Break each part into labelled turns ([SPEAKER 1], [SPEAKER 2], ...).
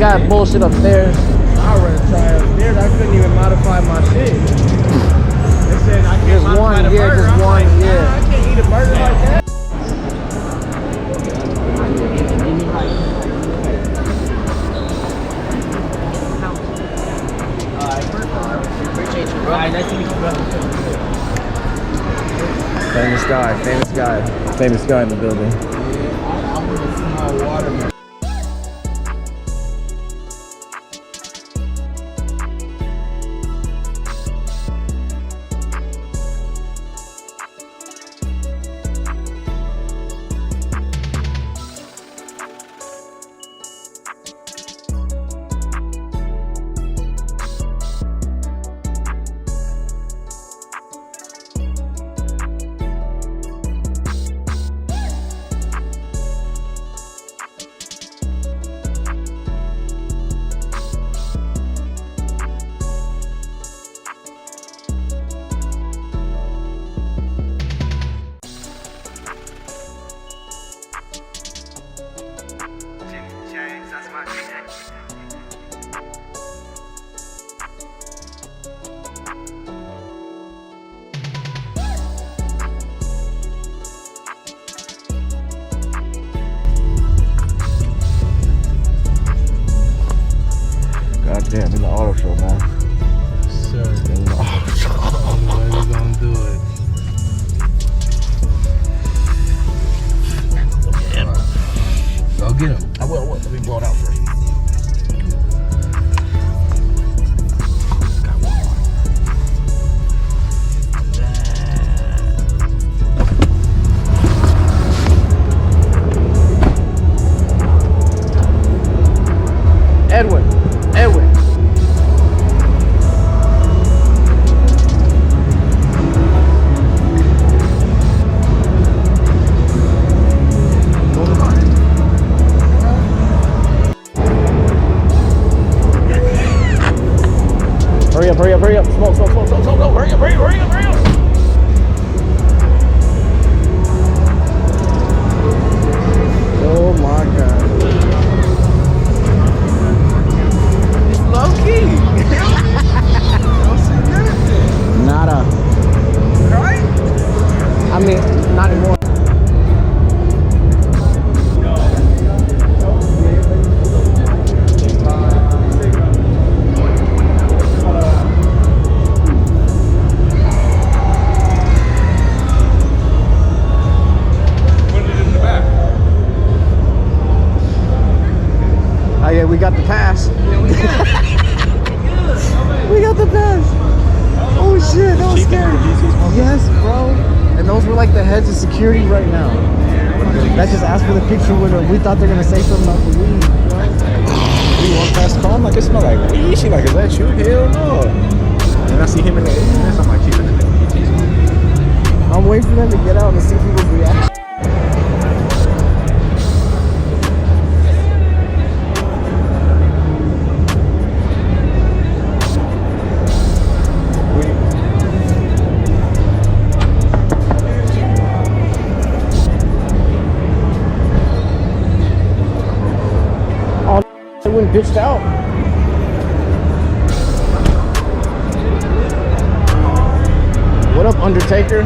[SPEAKER 1] got bullshit upstairs.
[SPEAKER 2] I would have tried upstairs. I couldn't even modify my shit. They said I can't modify the burger.
[SPEAKER 1] Just
[SPEAKER 2] I'm
[SPEAKER 1] one,
[SPEAKER 2] like,
[SPEAKER 1] yeah.
[SPEAKER 2] Nah, I can't eat a burger like that.
[SPEAKER 1] Famous guy in the building.
[SPEAKER 2] I'm with a small watermelon.
[SPEAKER 1] God damn, in the auto show, man.
[SPEAKER 2] Sir.
[SPEAKER 1] In the auto show.
[SPEAKER 2] How you gonna do it? Go get him. I will. Let me blow it out first. Got one more.
[SPEAKER 1] Edwin. Hurry up. Smoke. Hurry up. Oh my God.
[SPEAKER 2] It's low key. Don't see nothing.
[SPEAKER 1] Nada.
[SPEAKER 2] Right?
[SPEAKER 1] I mean, not anymore. Yeah, we got the pass. We got the pass. Oh shit, that was scary. Yes, bro. And those were like the heads of security right now. That just asked for the picture with her. We thought they were gonna say something about the weed.
[SPEAKER 3] We walked past the car, I'm like, it smell like weed. She like, is that you? Hell no. And I see him in the ambulance, I'm like, CHIEFIN in the
[SPEAKER 1] I'm waiting for them to get out and see people's reaction. Went bitched out. What up, Undertaker?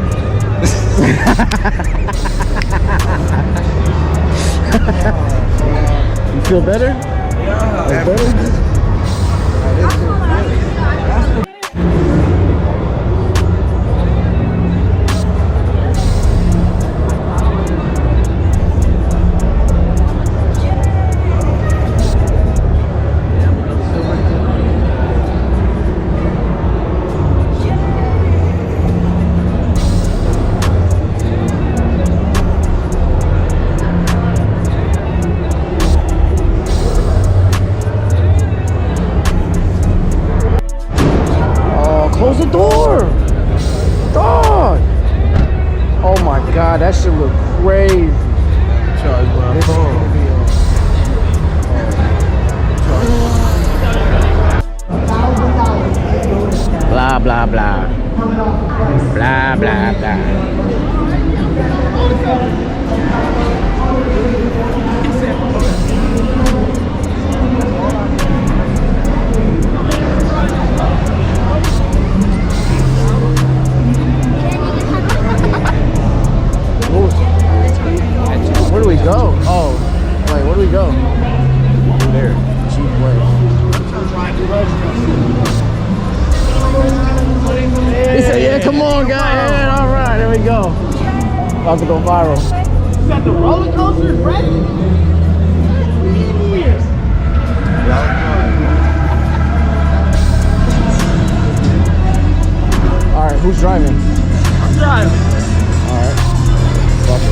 [SPEAKER 1] You feel better? Yeah. Better? Close the door! Dog! Oh my God, that shit look crazy.
[SPEAKER 2] Charge my phone.
[SPEAKER 1] Blah, blah, blah. Blah, blah, blah.
[SPEAKER 2] go.
[SPEAKER 1] About to go viral.
[SPEAKER 2] You got the roller coasters ready?
[SPEAKER 1] Alright, who's driving?
[SPEAKER 2] I'm driving.
[SPEAKER 1] Alright. Fuck it.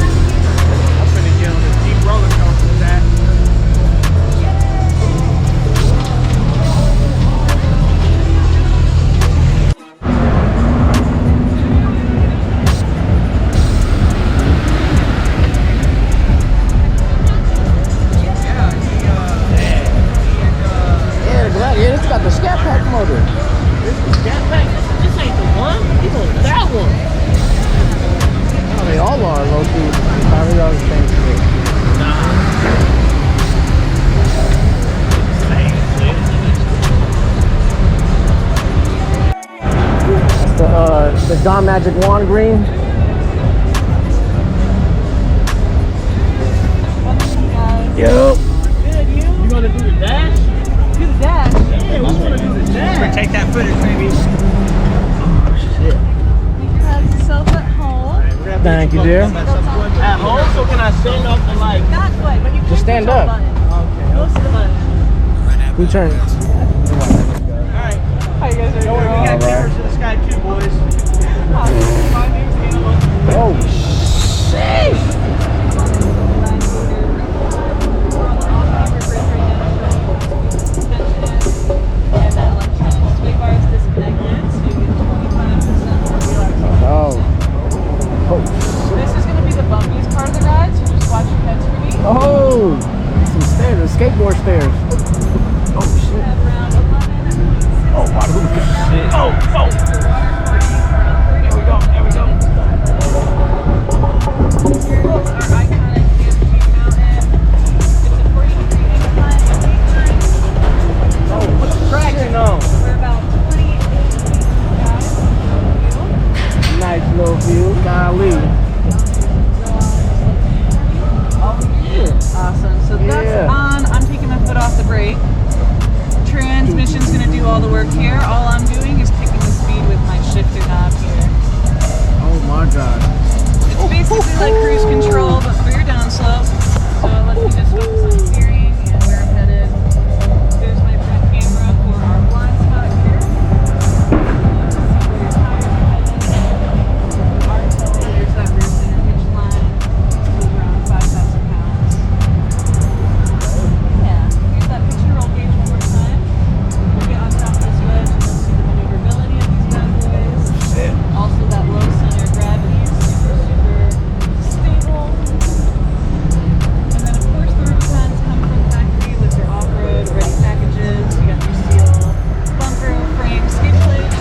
[SPEAKER 2] I'm finna get on this deep roller coaster with that.
[SPEAKER 1] Yeah, it's got the Scat Pack motor.
[SPEAKER 2] This ain't the one. He wants that one.
[SPEAKER 1] Oh, they all are low key. Probably all the same shit. That's the Dawn Magic Wand Green. Yup.
[SPEAKER 2] You gonna do the dash?
[SPEAKER 4] Do the dash.
[SPEAKER 2] Yeah, we wanna do the dash. Take that footage, baby.
[SPEAKER 4] You have yourself at home.
[SPEAKER 1] Thank you, dear.
[SPEAKER 2] At home, so can I stand up and like?
[SPEAKER 4] That way, but you
[SPEAKER 1] Just stand up.
[SPEAKER 4] Close to the button.
[SPEAKER 1] Who turned?
[SPEAKER 2] Alright.
[SPEAKER 4] How you guys doing?
[SPEAKER 2] We got cameras in the sky too, boys.
[SPEAKER 4] My name's Angela.
[SPEAKER 1] Oh, shit.
[SPEAKER 4] This is going to be the bumpiest part of the ride, so just watch your heads for me.
[SPEAKER 1] Oh, some stairs, skateboard stairs. Oh, shit.
[SPEAKER 4] At around 11.
[SPEAKER 1] Oh, wow. Shit.
[SPEAKER 2] Oh. There we go.
[SPEAKER 4] Our iconic Stinc Mountain. It's a 40-degree incline.
[SPEAKER 2] Oh, what's the traction on?
[SPEAKER 4] We're about 28 feet high.
[SPEAKER 1] Nice little view. Golly.
[SPEAKER 4] Awesome. So that's on. I'm taking my foot off the brake. Transmission's going to do all the work here. All I'm doing is picking the speed with my shifter knob here.
[SPEAKER 1] Oh my god.
[SPEAKER 4] It's basically like cruise control, but for your down slope. So it lets me just focus on steering and where I'm headed. There's my front camera for our blind spot here. See where your tires are headed. Our total, there's that rear center hitch line. It's around 5,000 pounds. Yeah. Here's that picture roll gauge one more time. We'll get on top of this wedge and you'll see the maneuverability of these bad boys. Also that low center of gravity is super stable. And then of course the Rubicons come from the factory with their off-road ready packages. You got your steel bumper frame skid plates.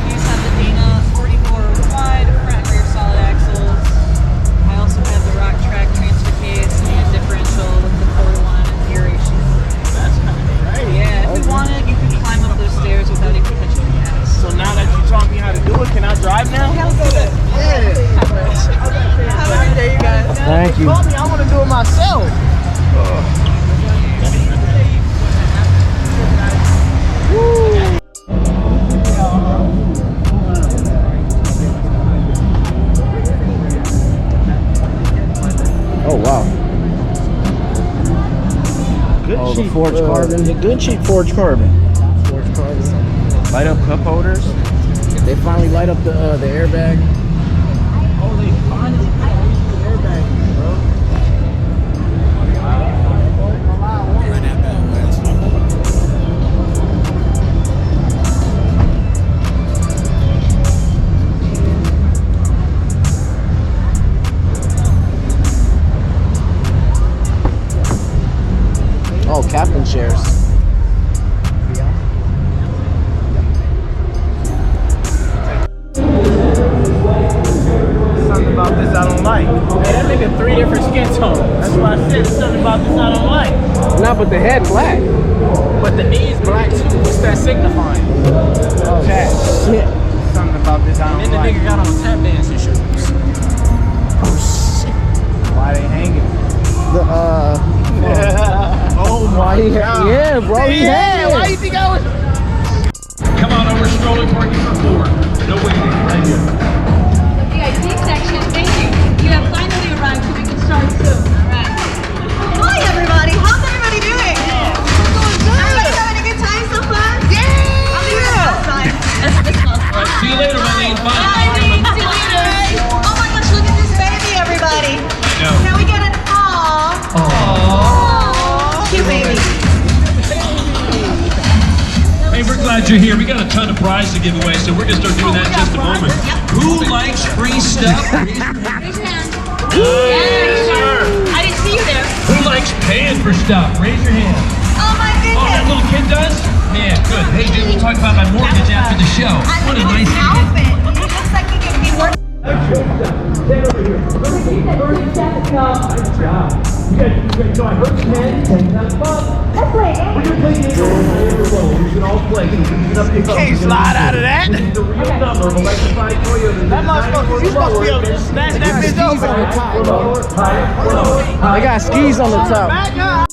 [SPEAKER 4] These have the Dana 44 wide front and rear solid axles. I also have the Rock Track transfer case and differential with the 4-1 aeration.
[SPEAKER 2] That's kind of great.
[SPEAKER 4] Yeah, if you wanted, you could climb up those stairs without even touching the gas.
[SPEAKER 2] So now that you taught me how to do it, can I drive now?
[SPEAKER 4] Yeah, let's do this. Have a good day, you guys.
[SPEAKER 1] Thank you.
[SPEAKER 2] Told me I want to do it myself.
[SPEAKER 1] Oh wow.
[SPEAKER 3] Good
[SPEAKER 1] Oh, the
[SPEAKER 3] cheap
[SPEAKER 1] forged carbon.
[SPEAKER 3] The good cheap forged carbon.
[SPEAKER 1] Forged carbon.
[SPEAKER 3] Light up cup holders.
[SPEAKER 1] They finally light up the airbag.
[SPEAKER 2] Oh, they finally use the airbag, bro.
[SPEAKER 1] Oh, captain chairs.
[SPEAKER 2] Something about this I don't like. Hey, that nigga 3 different skin tones. That's why I said there's something about this I don't like.
[SPEAKER 1] Nah, but the head black.
[SPEAKER 2] But the knee's black too. What's that signifying?
[SPEAKER 1] Oh,
[SPEAKER 2] Chat.
[SPEAKER 1] shit.
[SPEAKER 2] Something about this I don't
[SPEAKER 3] And then the
[SPEAKER 2] like.
[SPEAKER 3] nigga got on tap dancing shoes.
[SPEAKER 1] Oh, shit.
[SPEAKER 2] Why they hanging?
[SPEAKER 1] The,
[SPEAKER 2] Oh
[SPEAKER 1] why he yeah, bro, he had.
[SPEAKER 2] Why you think I was?
[SPEAKER 5] Come on over, strolling for you for 4. No waiting. Thank you.
[SPEAKER 4] The VIP section
[SPEAKER 5] Since you're here, we got a ton of prizes to give away, so we're gonna start doing that in just a moment. Who likes free stuff? Raise your hand. Yes, sir.
[SPEAKER 4] I didn't see you there.
[SPEAKER 5] Who likes paying for stuff? Raise your hand.
[SPEAKER 4] Oh my
[SPEAKER 5] Oh, that
[SPEAKER 4] goodness.
[SPEAKER 5] little kid does? Yeah, good. Hey, dude, we'll talk about my mortgage after the show. What a nice
[SPEAKER 4] outfit. It looks like you could be worth.
[SPEAKER 5] So I heard 10,000 bucks.
[SPEAKER 4] Let's play a game.
[SPEAKER 5] We're gonna play a game. We should all play.
[SPEAKER 2] Can't slide out of that.
[SPEAKER 5] The real number of electrified Toyotas.
[SPEAKER 2] That motherfucker, you supposed to be able to snatch that bitch
[SPEAKER 1] Skis on the
[SPEAKER 2] over.
[SPEAKER 1] top. They got skis on the top.
[SPEAKER 2] Back up.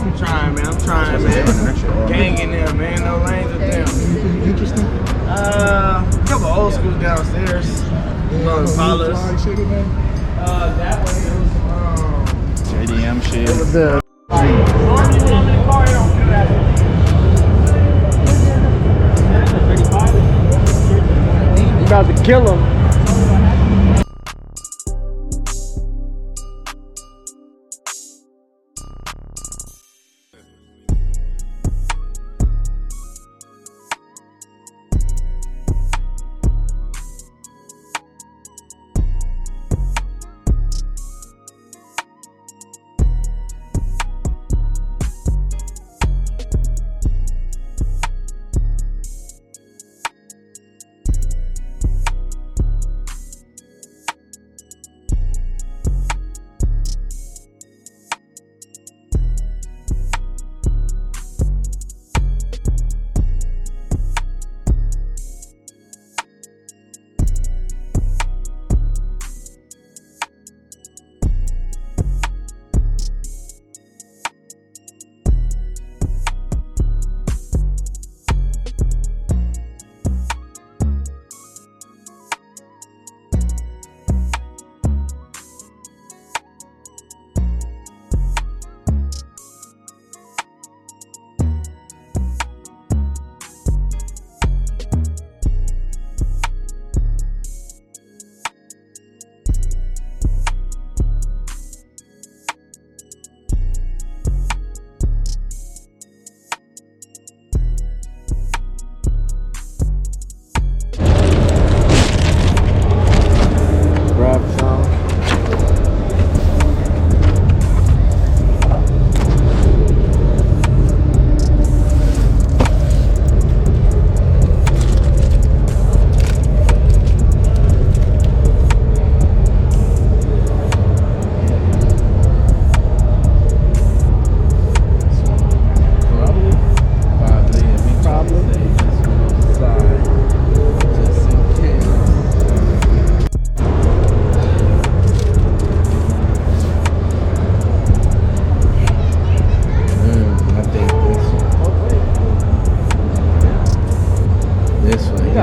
[SPEAKER 2] I'm trying, man. I'm trying, man. Gang in there, man. No lanes with them.
[SPEAKER 3] Interesting.
[SPEAKER 2] Couple old schools downstairs. Impalas. That way it was
[SPEAKER 3] JDM shit.
[SPEAKER 1] The
[SPEAKER 2] normally when I'm in the car, I don't do that.
[SPEAKER 1] you about to kill him.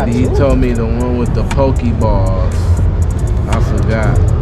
[SPEAKER 2] He told me the one with the Pokeballs. I forgot.